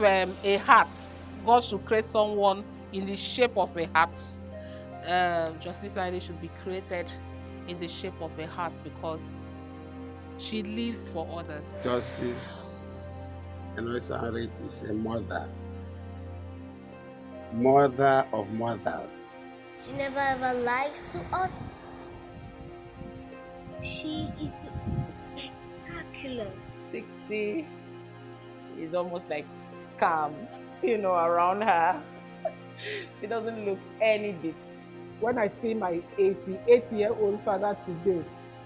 if a heart, God should create someone in the shape of a heart, Justice Isangedighi should be created in the shape of a heart because she lives for others. Justice Eno Isangedighi is a mother of mothers. She never ever lies to us. She is spectacular. 60 is almost like scam, around her. She doesn't look any bit. When I see my 88-year-old father today,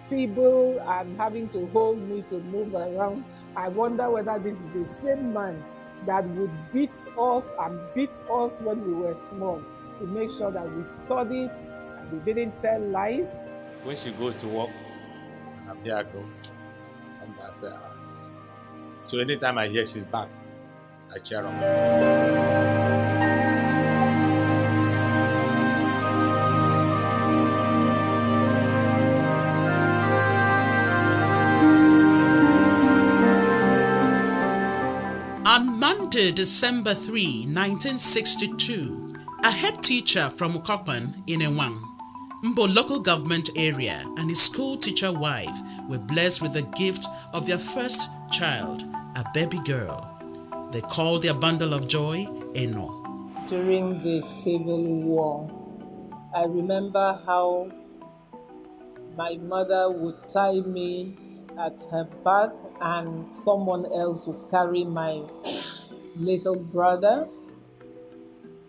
feeble and having to hold me to move around, I wonder whether this is the same man that would beat us when we were small, to make sure that we studied and we didn't tell lies. When she goes to work, and I'm here, I go, sometimes I say, So anytime I hear she's back, I cheer up. On Monday, December 3, 1962, a head teacher from Ukopan in Ewang, Mbo local government area, and his school teacher wife were blessed with the gift of their first child, a baby girl. They called their bundle of joy Eno. During the Civil War, I remember how my mother would tie me at her back and someone else would carry my little brother.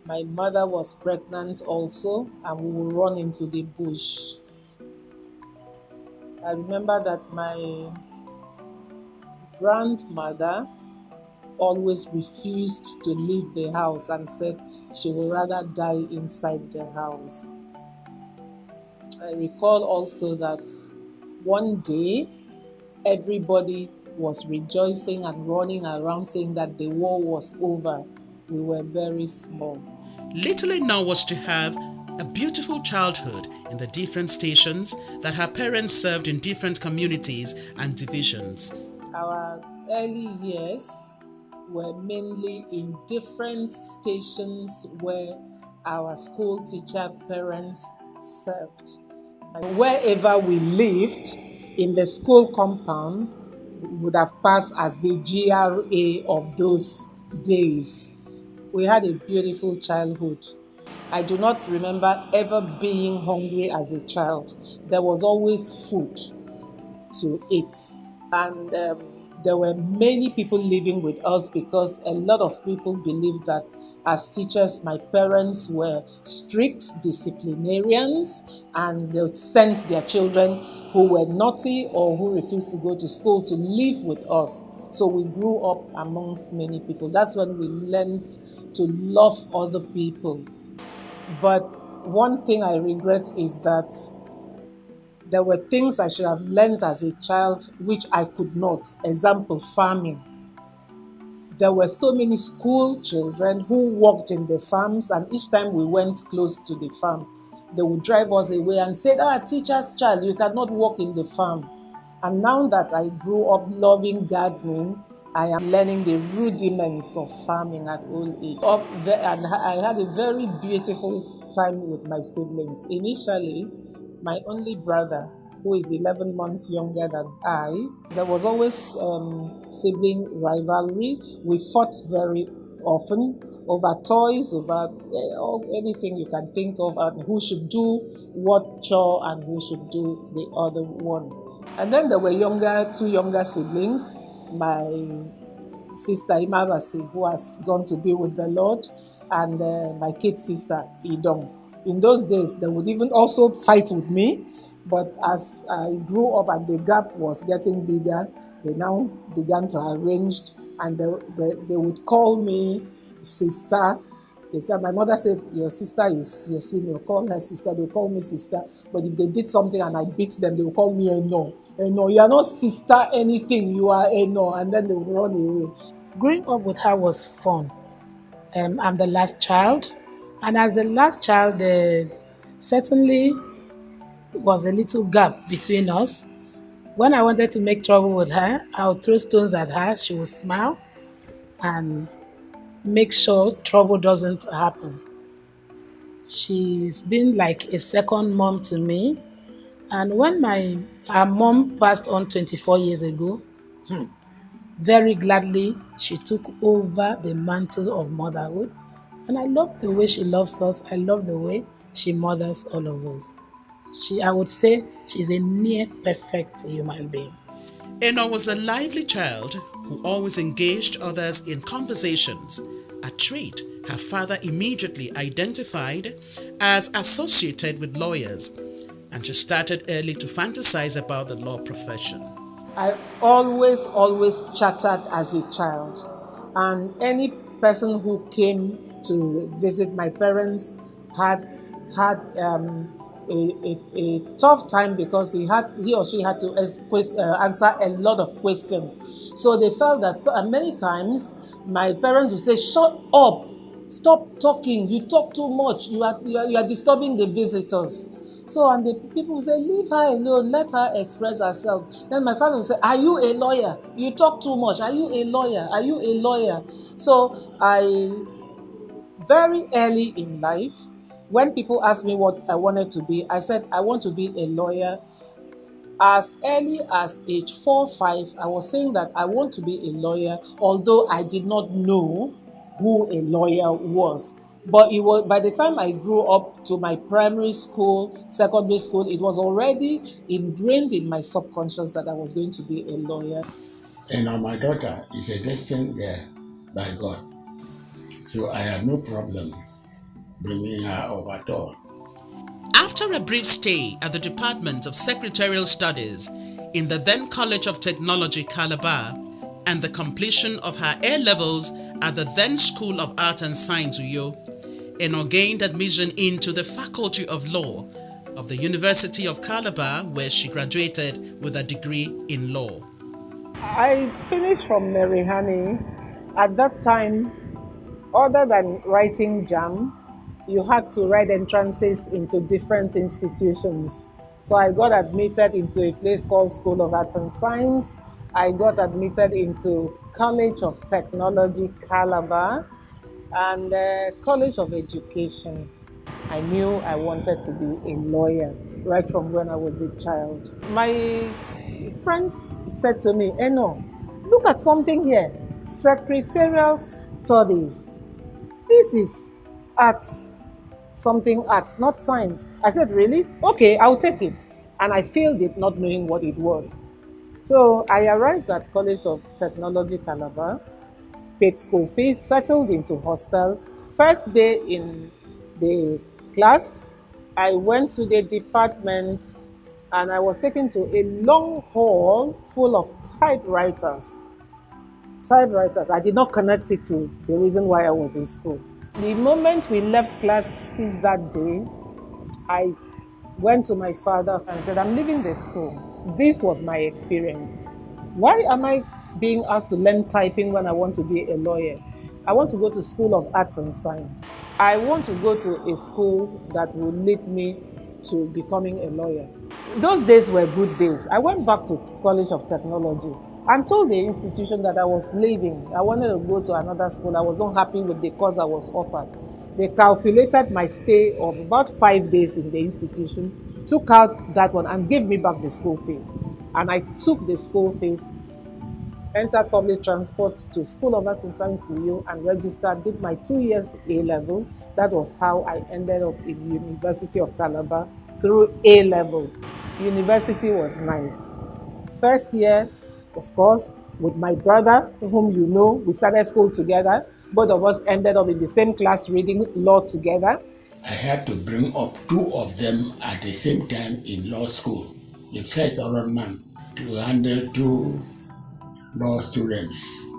My mother was pregnant also, and we would run into the bush. I remember that my grandmother always refused to leave the house and said she would rather die inside the house. I recall also that one day everybody was rejoicing and running around saying that the war was over. We were very small. Little Eno was to have a beautiful childhood in the different stations that her parents served in different communities and divisions. Our early years were mainly in different stations where our school teacher parents served. And wherever we lived in the school compound, would have passed as the GRA of those days. We had a beautiful childhood. I do not remember ever being hungry as a child. There was always food to eat. And there were many people living with us because a lot of people believed that as teachers, my parents were strict disciplinarians and they sent their children who were naughty or who refused to go to school to live with us. So we grew up amongst many people. That's when we learned to love other people. But one thing I regret is that there were things I should have learned as a child which I could not. Example, farming. There were so many school children who worked in the farms, and each time we went close to the farm, they would drive us away and say, teacher's child, you cannot work in the farm. And now that I grew up loving gardening, I am learning the rudiments of farming at old age. And I had a very beautiful time with my siblings. Initially, my only brother, who is 11 months younger than I, there was always sibling rivalry. We fought very often over toys, over anything you can think of, and who should do what chore and who should do the other one. And then there were two younger siblings, my sister Imabasi, who has gone to be with the Lord, and my kid sister Idong. In those days, they would even also fight with me. But as I grew up and the gap was getting bigger, they now began to arrange, and they would call me sister. They said, my mother said, your sister is your senior, call her sister. They call me sister. But if they did something and I beat them, they would call me Eno. Eno, you are not sister anything, you are Eno. And then they would run away. Growing up with her was fun. I'm the last child. And as the last child, there certainly was a little gap between us. When I wanted to make trouble with her, I would throw stones at her. She would smile and make sure trouble doesn't happen. She's been like a second mom to me. And when her mom passed on 24 years ago, very gladly she took over the mantle of motherhood. And I love the way she loves us. I love the way she mothers all of us. I would say she's a near perfect human being. Eno was a lively child who always engaged others in conversations, a trait her father immediately identified as associated with lawyers, and she started early to fantasize about the law profession. I always chattered as a child, and any person who came to visit my parents had a tough time because he or she had to answer a lot of questions. So they felt that many times my parents would say, "Shut up! Stop talking! You talk too much. You are disturbing the visitors." So, and the people will say, "Leave her alone, let her express herself." Then my father will say, "Are you a lawyer? You talk too much. Are you a lawyer? Are you a lawyer?" So very early in life, when people asked me what I wanted to be, I said, I want to be a lawyer. As early as age 4, 5, I was saying that I want to be a lawyer, although I did not know who a lawyer was. But it was by the time I grew up to my primary school, secondary school, it was already ingrained in my subconscious that I was going to be a lawyer. And now my daughter is a destined girl by God. So I had no problem bringing her up at all. After a brief stay at the Department of Secretarial Studies in the then College of Technology, Calabar, and the completion of her A-levels at the then School of Art and Science, Uyo, Eno gained admission into the Faculty of Law of the University of Calabar, where she graduated with a degree in law. I finished from Merihani. At that time, other than writing JAM, you had to write entrances into different institutions. So I got admitted into a place called School of Arts and Science. I got admitted into College of Technology, Calabar, and College of Education. I knew I wanted to be a lawyer right from when I was a child. My friends said to me, "Eno, look at something here, secretarial studies. This is arts, something arts, not science." I said, "Really? Okay, I'll take it." And I failed it not knowing what it was. So I arrived at College of Technology, Calabar, paid school fees, settled into hostel. First day in the class, I went to the department and I was taken to a long hall full of typewriters. I did not connect it to the reason why I was in school. The moment we left classes that day, I went to my father and said, "I'm leaving the school. This was my experience. Why am I being asked to learn typing when I want to be a lawyer? I want to go to School of Arts and Science. I want to go to a school that will lead me to becoming a lawyer." Those days were good days. I went back to College of Technology and told the institution that I was leaving. I wanted to go to another school. I was not happy with the course I was offered. They calculated my stay of about 5 days in the institution, took out that one and gave me back the school fees. And I took the school fees, entered public transport to School of Arts and Science Uyo and registered, did my 2 years A-level. That was how I ended up in University of Calabar through A-level. University was nice. First year, of course, with my brother, whom you know, we started school together. Both of us ended up in the same class reading law together. I had to bring up 2 of them at the same time in law school. The first man to handle 2 law students.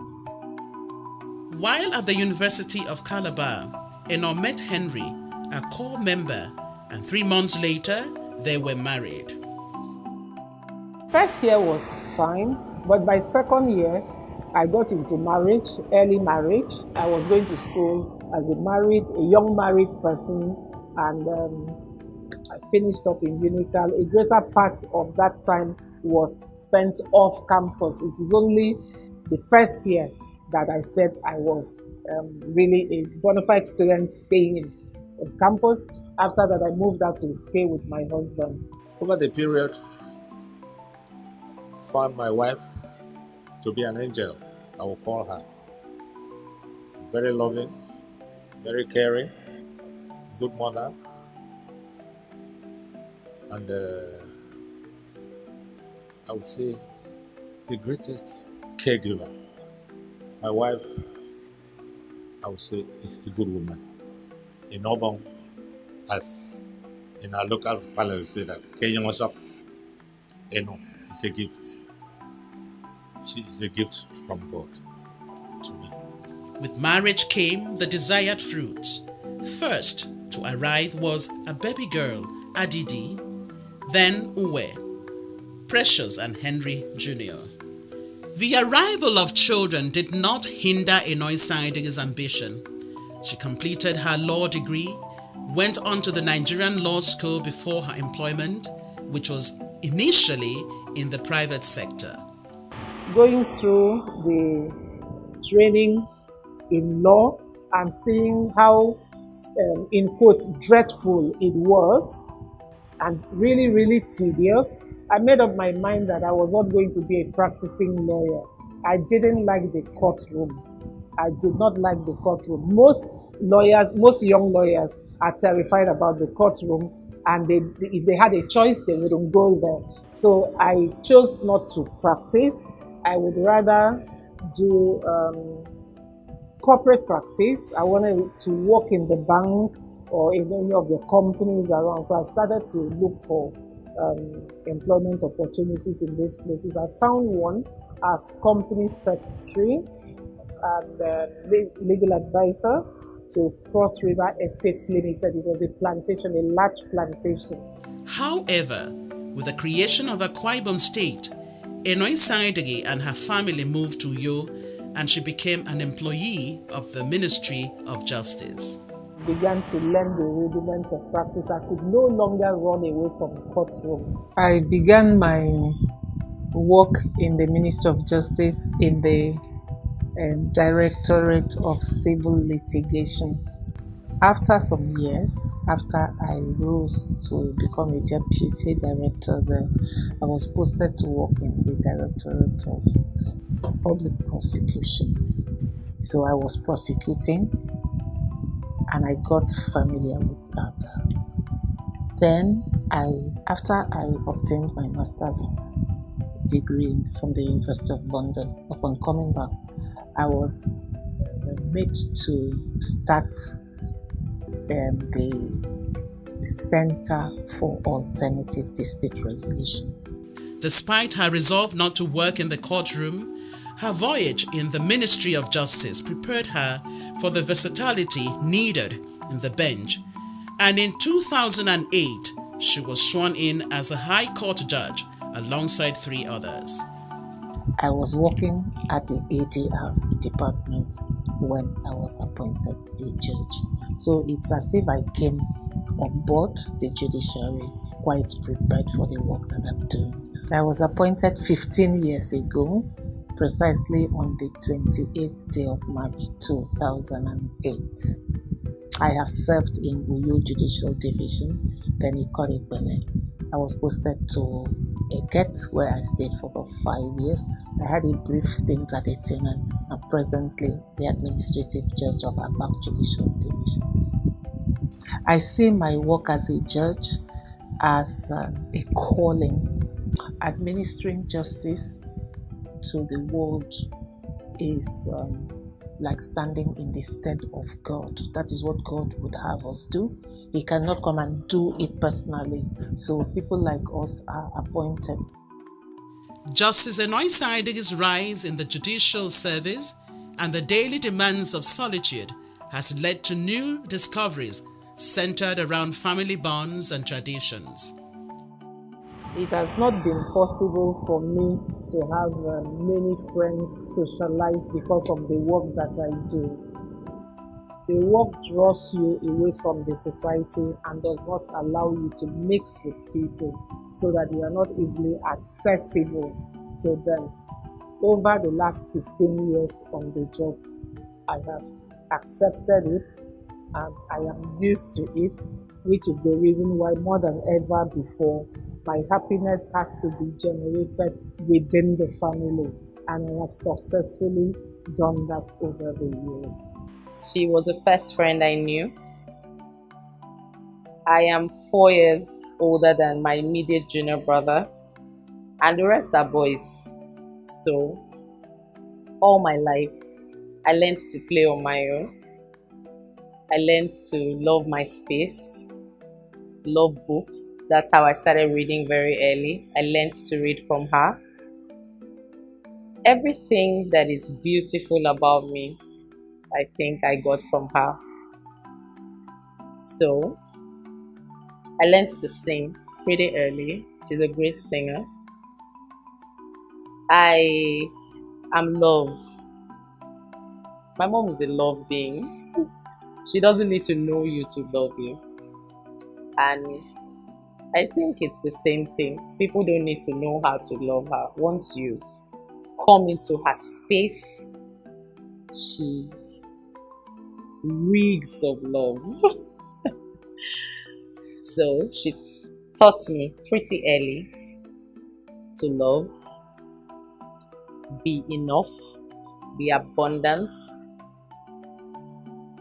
While at the University of Calabar, Eno met Henry, a core member, and 3 months later, they were married. First year was fine, but by second year, I got into marriage, early marriage. I was going to school as a young married person, and I finished up in Unical. A greater part of that time was spent off campus. It is only the first year that I said I was really a bona fide student staying in on campus. After that, I moved out to stay with my husband. Over the period, found my wife to be an angel, I will call her. Very loving, very caring, good mother, and I would say the greatest caregiver. My wife, I would say, is a good woman. In Obon, as in our local parlor, we say that Kenyan Wasap, Eno is a gift. She is a gift from God to me. With marriage came the desired fruit. First to arrive was a baby girl, Adidi, then Uwe, Precious and Henry Jr. The arrival of children did not hinder Eno Isangedighi's ambition. She completed her law degree, went on to the Nigerian Law School before her employment, which was initially in the private sector. Going through the training in law and seeing how, in quote, dreadful it was and really, really tedious, I made up my mind that I was not going to be a practicing lawyer. I didn't like the courtroom. I did not like the courtroom. Most young lawyers are terrified about the courtroom, and if they had a choice, they wouldn't go there. So I chose not to practice. I would rather do corporate practice. I wanted to work in the bank or in any of the companies around. So I started to look for employment opportunities in those places. I found one as company secretary and legal advisor to Cross River Estates Limited. It was a plantation, a large plantation. However, with the creation of Akwa Ibom State, Eno Isangedighi and her family moved to Uyo, and she became an employee of the Ministry of Justice. Began to learn the rudiments of practice. I could no longer run away from the courtroom. I began my work in the Ministry of Justice in the Directorate of Civil Litigation. After some years, after I rose to become a deputy director there, I was posted to work in the Directorate of Public Prosecutions. So I was prosecuting, and I got familiar with that. Then, after I obtained my master's degree from the University of London, upon coming back, I was made to start the Center for Alternative Dispute Resolution. Despite her resolve not to work in the courtroom, her voyage in the Ministry of Justice prepared her for the versatility needed in the bench, and in 2008, she was sworn in as a High Court judge alongside 3 others. I was working at the ADR department when I was appointed a judge. So it's as if I came on board the judiciary quite prepared for the work that I'm doing. I was appointed 15 years ago, precisely on the 28th day of March 2008. I have served in Uyo Judicial Division, then Ikot-Ekpene. I was posted to Eket, where I stayed for about 5 years. I had a brief stint at Etena, and presently the administrative judge of Abak Judicial Division. I see my work as a judge as a calling. Administering justice to the world is like standing in the stead of God. That is what God would have us do. He cannot come and do it personally. So people like us are appointed. Justice Eno Isangedighi's rise in the judicial service and the daily demands of solitude has led to new discoveries centered around family bonds and traditions. It has not been possible for me to have many friends socialize because of the work that I do. The work draws you away from the society and does not allow you to mix with people so that you are not easily accessible to them. over the last 15 years on the job, I have accepted it and I am used to it, which is the reason why more than ever before, my happiness has to be generated within the family, and I have successfully done that over the years. She was the first friend I knew. I am 4 years older than my immediate junior brother, and the rest are boys. So, all my life, I learned to play on my own. I learned to love my space, love books. That's how I started reading very early. I learned to read from her. Everything that is beautiful about me, I think I got from her. So, I learned to sing pretty early. She's a great singer. I am loved. My mom is a love being. She doesn't need to know you to love you. And I think it's the same thing. People don't need to know how to love her. Once you come into her space, she reeks of love. So she taught me pretty early to love, be enough, be abundant.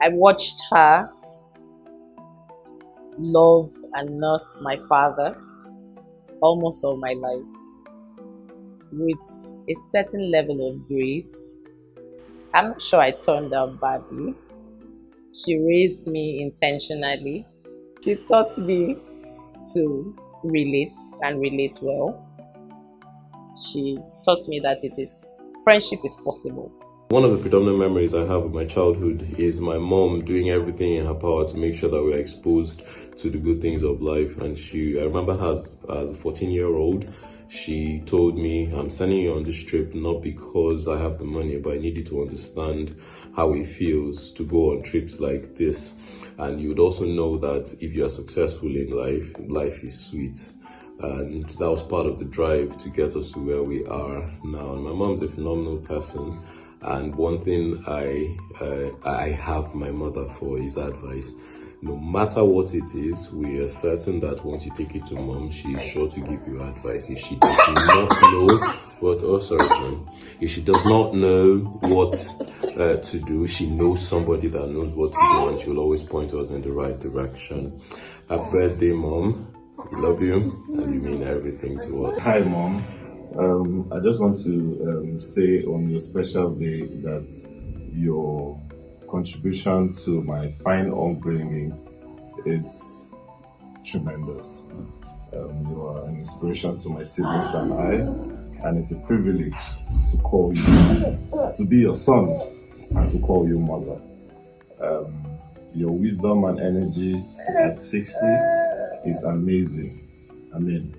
I watched her love and nurse my father almost all my life with a certain level of grace. I'm not sure I turned out badly. She raised me intentionally. She taught me to relate and relate well. She taught me that friendship is possible. One of the predominant memories I have of my childhood is my mom doing everything in her power to make sure that we're exposed to the good things of life. And I remember her as a 14-year-old, she told me, I'm sending you on this trip not because I have the money, but I need you to understand how it feels to go on trips like this. And you would also know that if you are successful in life, life is sweet. And that was part of the drive to get us to where we are now. And my mom's a phenomenal person. And one thing I have my mother for is advice. No matter what it is, we are certain that once you take it to mom, she is sure to give you advice. If she does not know if she does not know what to do, she knows somebody that knows what to do, and she'll always point us in the right direction. Happy birthday, mom. We love you, and you mean everything to us. Hi, mom. I just want to say on your special day that your contribution to my fine upbringing is tremendous. You are an inspiration to my siblings and I, and it's a privilege to call you, to be your son, and to call you mother. Your wisdom and energy at 60 is amazing. I mean,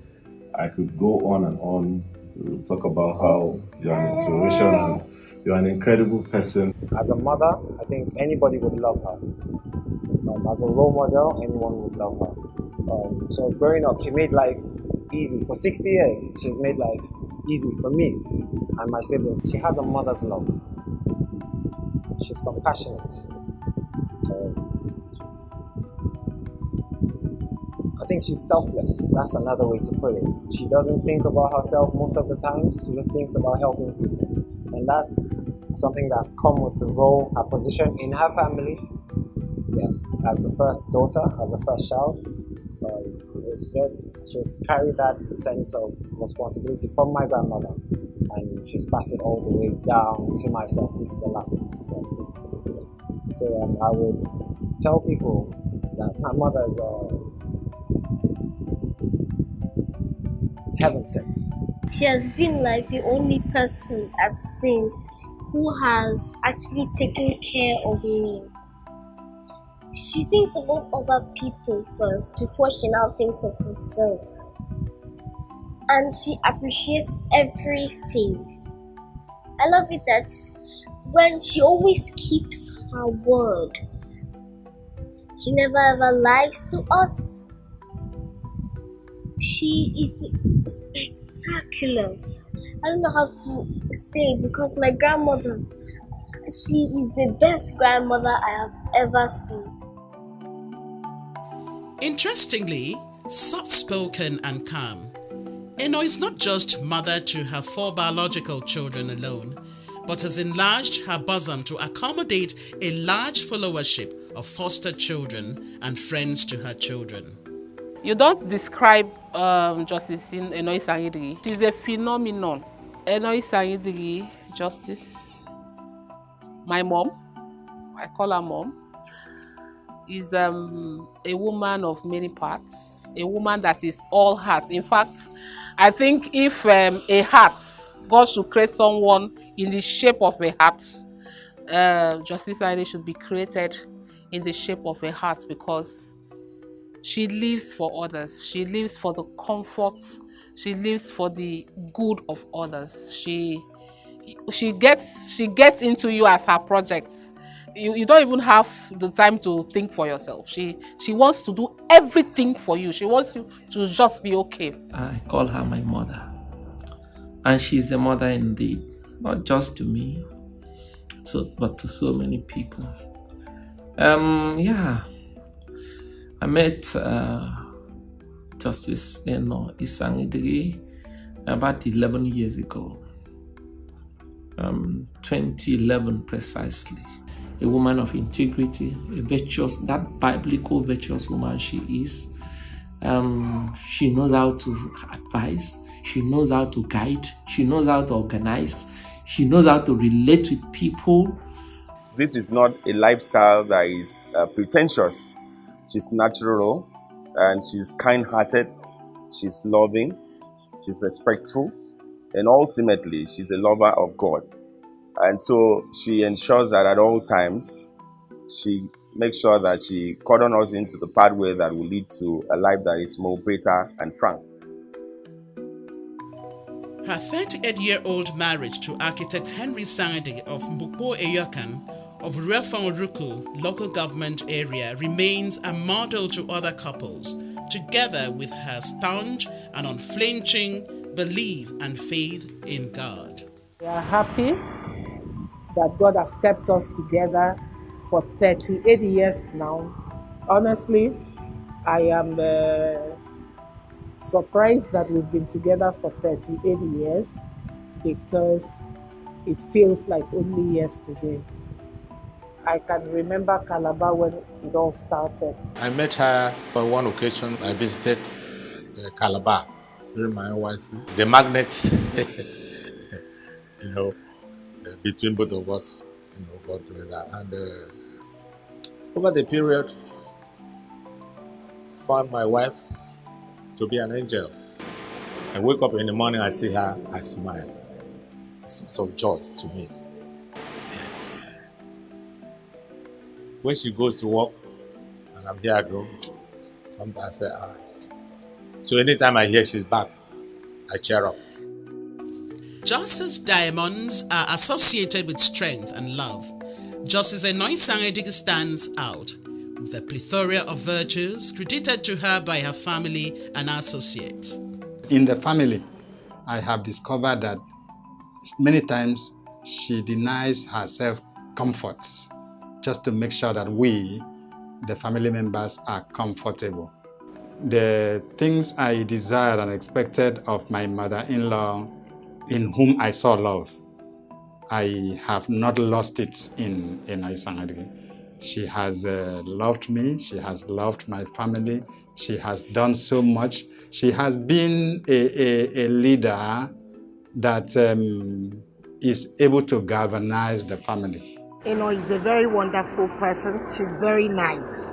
I could go on and on to talk about how you're an inspiration and you're an incredible person. As a mother, I think anybody would love her. As a role model, anyone would love her. So growing up, she made life easy. For 60 years, she's made life easy for me and my siblings. She has a mother's love. She's compassionate. I think she's selfless. That's another way to put it. She doesn't think about herself most of the time. She just thinks about helping people. And that's something that's come with the role, her position in her family. Yes, as the first daughter, as the first child. She's carried that sense of responsibility from my grandmother. And she's passed it all the way down to myself. This is the last. So I would tell people that my mother is heaven sent. She has been like the only person I've seen who has actually taken care of me. She thinks about other people first before she now thinks of herself. And she appreciates everything. I love it that when she always keeps her word. She never ever lies to us. She is spectacular. I don't know how to say it because my grandmother, she is the best grandmother I have ever seen. Interestingly, soft-spoken and calm, Eno is not just mother to her 4 biological children alone, but has enlarged her bosom to accommodate a large followership of foster children and friends to her children. You don't describe Justice Eno Isangedighi. She's a phenomenon. Eno Isangedighi, Justice, my mom, I call her mom, is a woman of many parts, a woman that is all heart. In fact, I think if a heart, God should create someone in the shape of a heart, Justice Eno should be created in the shape of a heart because she lives for others. She lives for the comfort. She lives for the good of others. She gets into you as her projects. You don't even have the time to think for yourself. She wants to do everything for you. She wants you to just be okay. I call her my mother, and she's a mother indeed, not just to me, but to so many people. Yeah, I met Justice Eno Isangedighi about 11 years ago, 2011 precisely. A woman of integrity, a virtuous, that biblical virtuous woman she is. She knows how to advise, she knows how to guide, she knows how to organize, she knows how to relate with people. This is not a lifestyle that is pretentious. She's natural and she's kind-hearted, she's loving, she's respectful, and ultimately she's a lover of God. And so she ensures that at all times, she makes sure that she cordons us into the pathway that will lead to a life that is more better and frank. Her 38-year-old marriage to architect Henry Sangadi of Mbukpo Eyokan of Ruefonruku local government area remains a model to other couples, together with her staunch and unflinching belief and faith in God. We are happy that God has kept us together for 38 years now. Honestly, I am surprised that we've been together for 38 years because it feels like only yesterday. I can remember Calabar when it all started. I met her on one occasion. I visited Calabar during my NYC. The magnet, between both of us, got together. And over the period, found my wife to be an angel. I wake up in the morning, I see her, I smile. It's a source of joy to me. Yes. When she goes to work, and I'm here at home, sometimes I say, ah. So anytime I hear she's back, I cheer up. Just as diamonds are associated with strength and love, Justice Eno Isangedighi stands out with a plethora of virtues credited to her by her family and associates. In the family, I have discovered that many times she denies herself comforts just to make sure that we, the family members, are comfortable. The things I desired and expected of my mother-in-law, in whom I saw love, I have not lost it in Eno Isangedighi. She has loved me, she has loved my family, she has done so much. She has been a leader that is able to galvanize the family. Eno is a very wonderful person. She's very nice.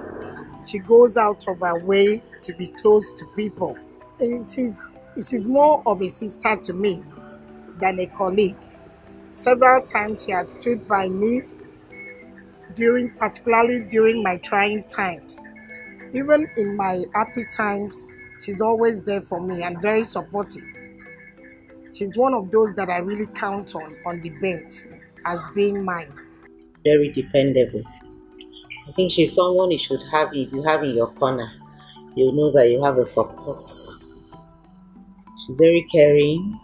She goes out of her way to be close to people. And she's more of a sister to me than a colleague. Several times she has stood by me, particularly during my trying times. Even in my happy times, she's always there for me and very supportive. She's one of those that I really count on the bench as being mine. Very dependable. I think she's someone you should have, if you have in your corner, you'll know that you have a support. She's very caring,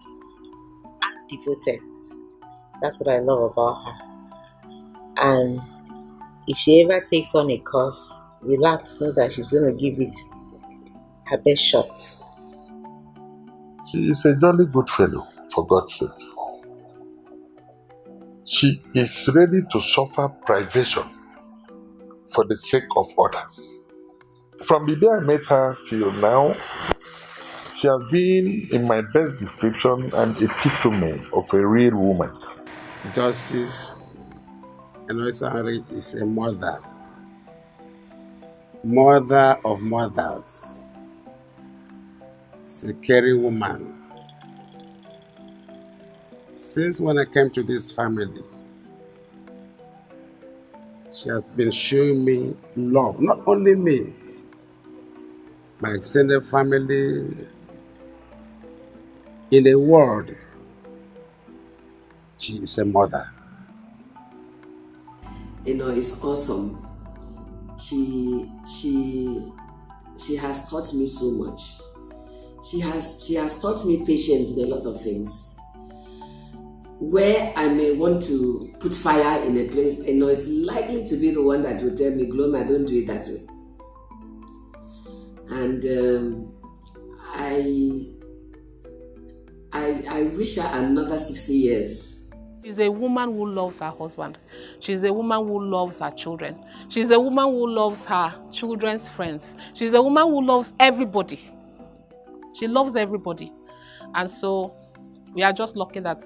devoted. That's what I love about her. And if she ever takes on a course, relax, know that she's going to give it her best shots. She is a jolly good fellow, for God's sake. She is ready to suffer privation for the sake of others. From the day I met her till now, she has been in my best description and epitome of a real woman. Justice Eno Isangedighi is a mother of mothers. She's a caring woman. Since when I came to this family, she has been showing me love, not only me, my extended family, in the world. She is a mother. It's awesome. She has taught me so much. She has taught me patience in a lot of things. Where I may want to put fire in a place, it's likely to be the one that will tell me, Gloma, don't do it that way. And I wish her another 60 years. She's a woman who loves her husband. She's a woman who loves her children. She's a woman who loves her children's friends. She's a woman who loves everybody. She loves everybody. And so we are just lucky that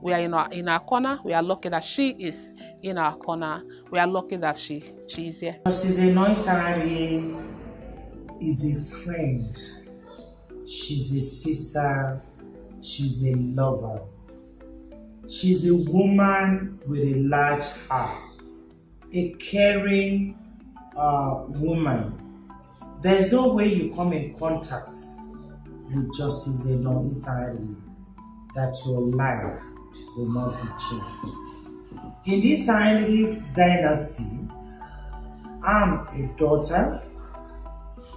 we are in our corner. We are lucky that she is in our corner. We are lucky that she is here. Justice Eno Isangedighi is a friend. She's a sister. She's a lover. She's a woman with a large heart, a caring woman. There's no way you come in contact with Justice Eno Isangedighi that your life will not be changed. In this Isangedighi's dynasty, I'm a daughter.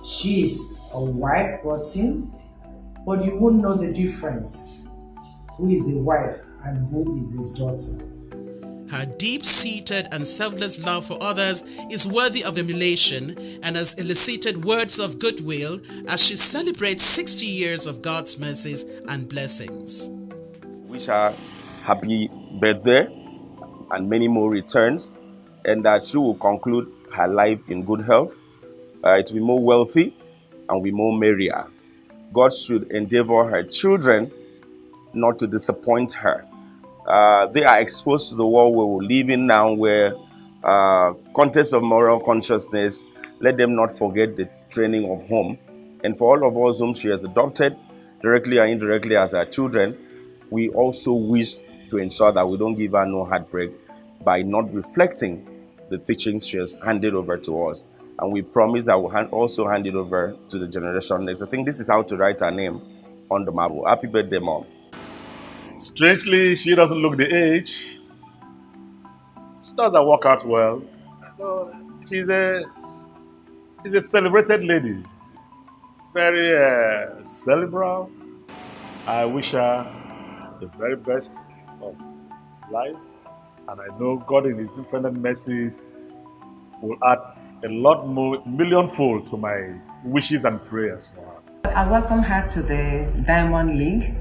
She's a wife brought in, but you won't know the difference. Who is a wife and who is a daughter? Her deep-seated and selfless love for others is worthy of emulation and has elicited words of goodwill as she celebrates 60 years of God's mercies and blessings. Wish her happy birthday and many more returns, and that she will conclude her life in good health, to be more wealthy and be more merrier. God should endeavor her children not to disappoint her. They are exposed to the world where we live in now, where context of moral consciousness, let them not forget the training of home. And for all of us whom she has adopted, directly or indirectly as her children, we also wish to ensure that we don't give her no heartbreak by not reflecting the teachings she has handed over to us. And we promise that we'll also hand it over to the generation next. I think this is how to write her name on the marble. Happy birthday, Mom. Strangely, she doesn't look the age. She doesn't work out well. So she's a celebrated lady. Very cerebral. I wish her the very best of life. And I know God in His infinite mercies will add a lot more, millionfold to my wishes and prayers for her. I welcome her to the Diamond League.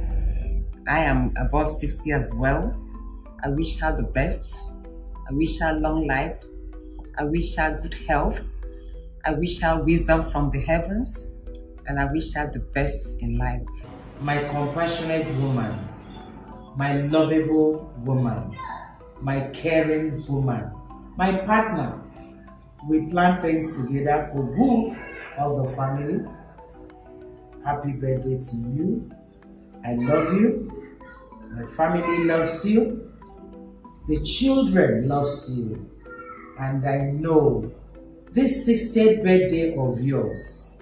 I am above 60 as well. I wish her the best. I wish her long life. I wish her good health. I wish her wisdom from the heavens. And I wish her the best in life. My compassionate woman, my lovable woman, my caring woman, my partner. We plan things together for good of the family. Happy birthday to you. I love you. My family loves you. The children loves you. And I know this 60th birthday of yours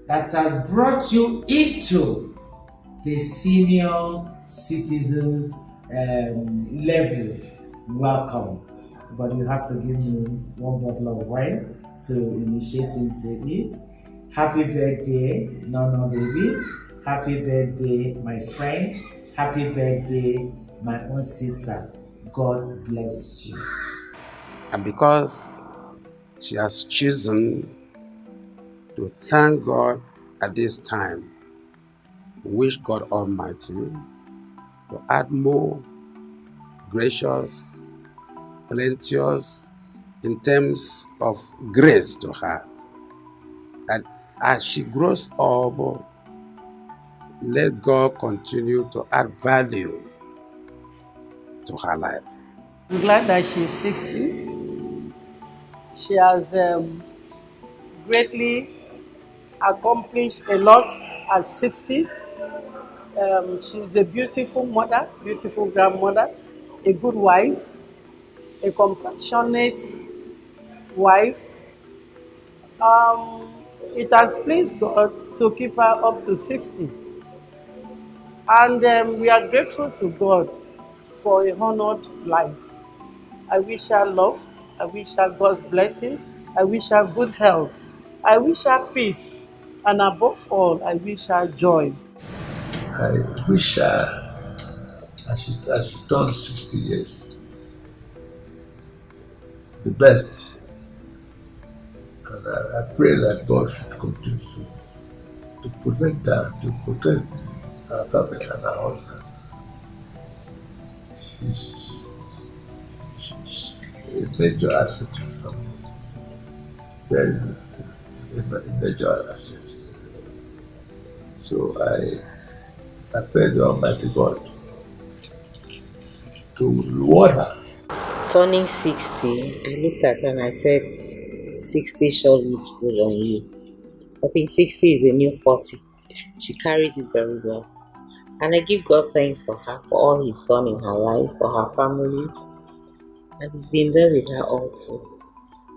that has brought you into the senior citizens level. Welcome. But you have to give me one bottle of wine to initiate into it. Happy birthday, Nana baby. Happy birthday, my friend. Happy birthday, my own sister. God bless you. And because she has chosen to thank God at this time, wish God Almighty to add more gracious, plenteous in terms of grace to her. And as she grows up, let God continue to add value to her life. I'm glad that she's 60. She has greatly accomplished a lot at 60. She's a beautiful mother, beautiful grandmother, a good wife, a compassionate wife. It has pleased God to keep her up to 60. And we are grateful to God for a honored life. I wish her love. I wish her God's blessings. I wish her good health. I wish her peace. And above all, I wish her joy. I wish her, as she turned 60 years, the best. And I pray that God should continue to protect her, to protect her family and her husband. She's a major asset to the family. Very a major asset. So I pray the Almighty God to reward her. Turning 60, I looked at her and I said, 60 sure looks good on you. I think 60 is a new 40. She carries it very well. And I give God thanks for her, for all He's done in her life, for her family. And He's been there with her also.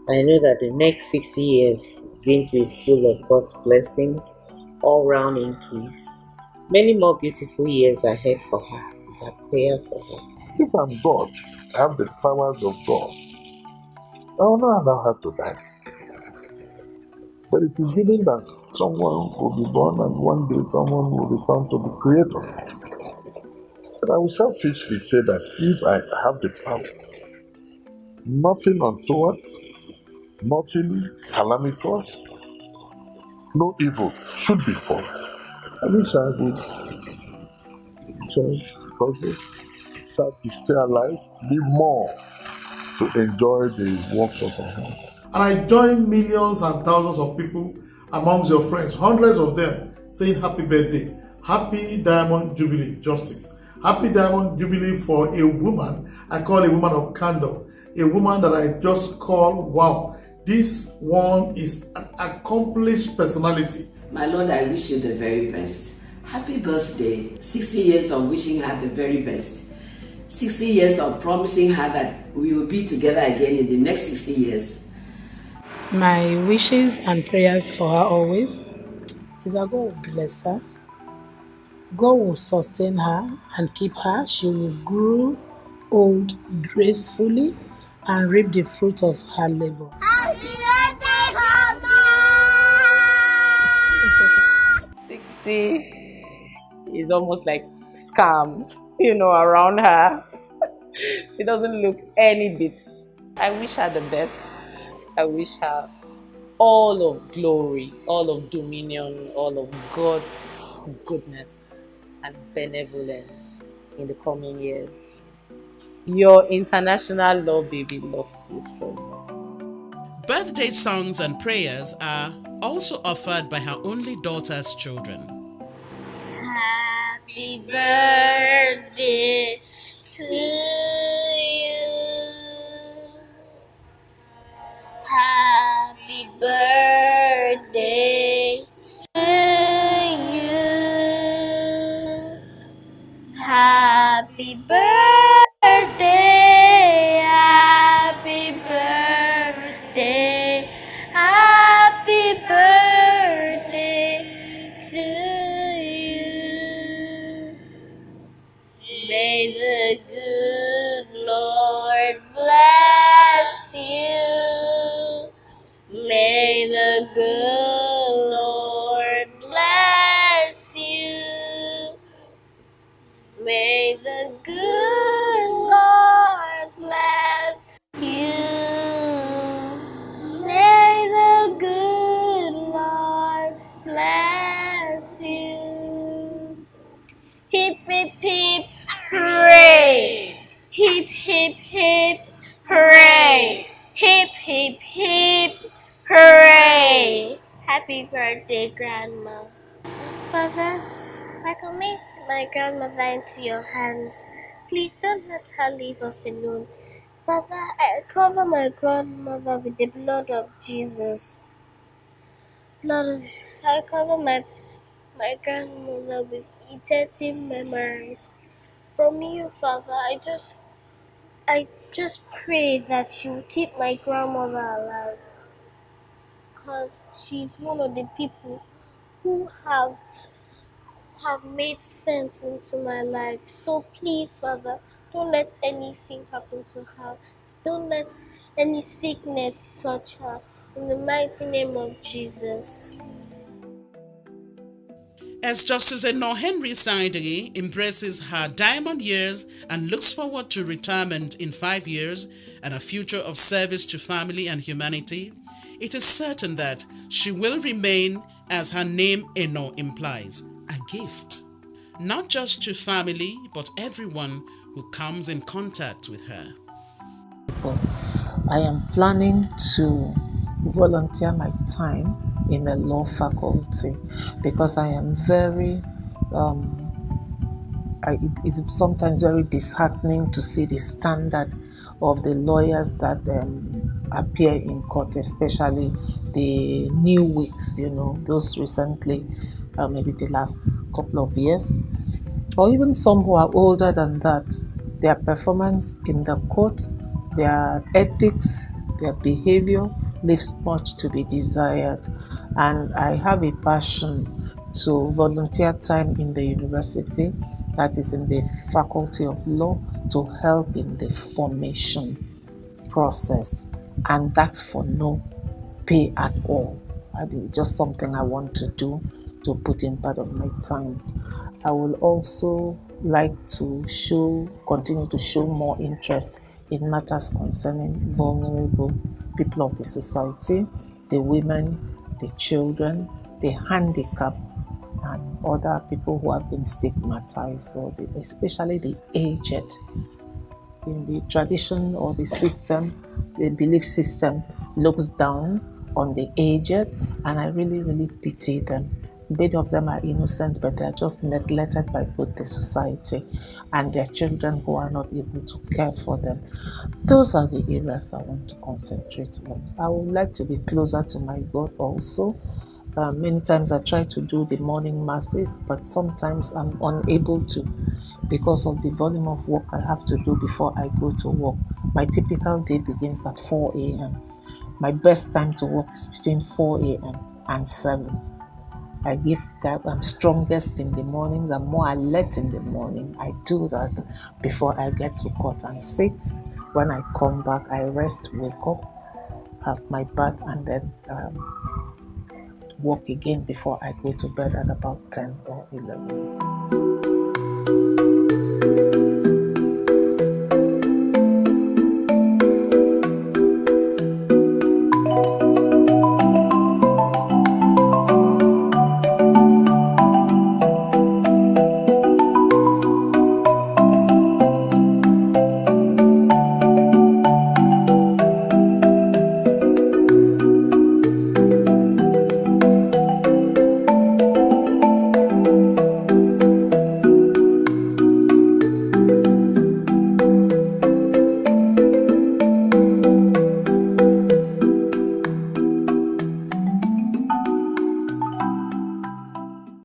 I know that the next 60 years is going to be full of God's blessings, all round increase. Many more beautiful years ahead for her. Is our prayer for her. If I'm God, I have the powers of God. I will not allow her to die. But it is given that someone will be born and one day someone will be found to be creator. But I will selfishly say that if I have the power, nothing untoward, nothing calamitous, no evil should befall. I wish I would change, progress, start to stay alive, live more to enjoy the works of our hands. And I join millions and thousands of people amongst your friends, hundreds of them, saying happy birthday, happy Diamond Jubilee, Justice. Happy Diamond Jubilee for a woman I call a woman of candor, a woman that I just call, wow, this one is an accomplished personality. My Lord, I wish you the very best. Happy birthday. 60 years of wishing her the very best. 60 years of promising her that we will be together again in the next 60 years. My wishes and prayers for her always is that God will bless her. God will sustain her and keep her. She will grow old gracefully and reap the fruit of her labor. 60 is almost like scam, around her. She doesn't look any bit. I wish her the best. I wish her all of glory, all of dominion, all of God's goodness and benevolence in the coming years. Your international love baby loves you so much. Birthday songs and prayers are also offered by her only daughter's children. Happy birthday to you. Happy birthday to you. Happy birthday, happy birthday, happy birthday to you. May the good Lord bless you. May the good Lord bless you. May hip, hip, hooray! Happy birthday, Grandma. Father, I commit my grandmother into your hands. Please don't let her leave us alone. Father, I cover my grandmother with the blood of Jesus. I cover my grandmother with eternal memories. From you, Father, I just pray that you keep my grandmother alive, because she's one of the people who have made sense into my life. So please, Father, don't let anything happen to her. Don't let any sickness touch her. In the mighty name of Jesus. As Justice Eno Isangedighi embraces her diamond years and looks forward to retirement in 5 years and a future of service to family and humanity, it is certain that she will remain, as her name Eno implies, a gift, not just to family but everyone who comes in contact with her. I am planning to volunteer my time in the law faculty because I am very it is sometimes very disheartening to see the standard of the lawyers that appear in court, especially the new wigs, those recently, maybe the last couple of years, or even some who are older than that. Their performance in the court, their ethics, their behavior leaves much to be desired. And I have a passion to volunteer time in the university, that is in the Faculty of Law, to help in the formation process, and that's for no pay at all. That is just something I want to do, to put in part of my time. I will also like to continue to show more interest in matters concerning vulnerable people of the society, the women, the children, the handicapped, and other people who have been stigmatized, or especially the aged. In the tradition or the system, the belief system looks down on the aged, and I really, really pity them. Many of them are innocent, but they are just neglected by both the society and their children who are not able to care for them. Those are the areas I want to concentrate on. I would like to be closer to my God also. Many times I try to do the morning masses, but sometimes I'm unable to because of the volume of work I have to do before I go to work. My typical day begins at 4 a.m. My best time to work is between 4 a.m. and 7. I give that I'm strongest in the mornings. I'm more alert in the morning. I do that before I get to court and sit. When I come back, I rest, wake up, have my bath, and then work again before I go to bed at about 10 or 11.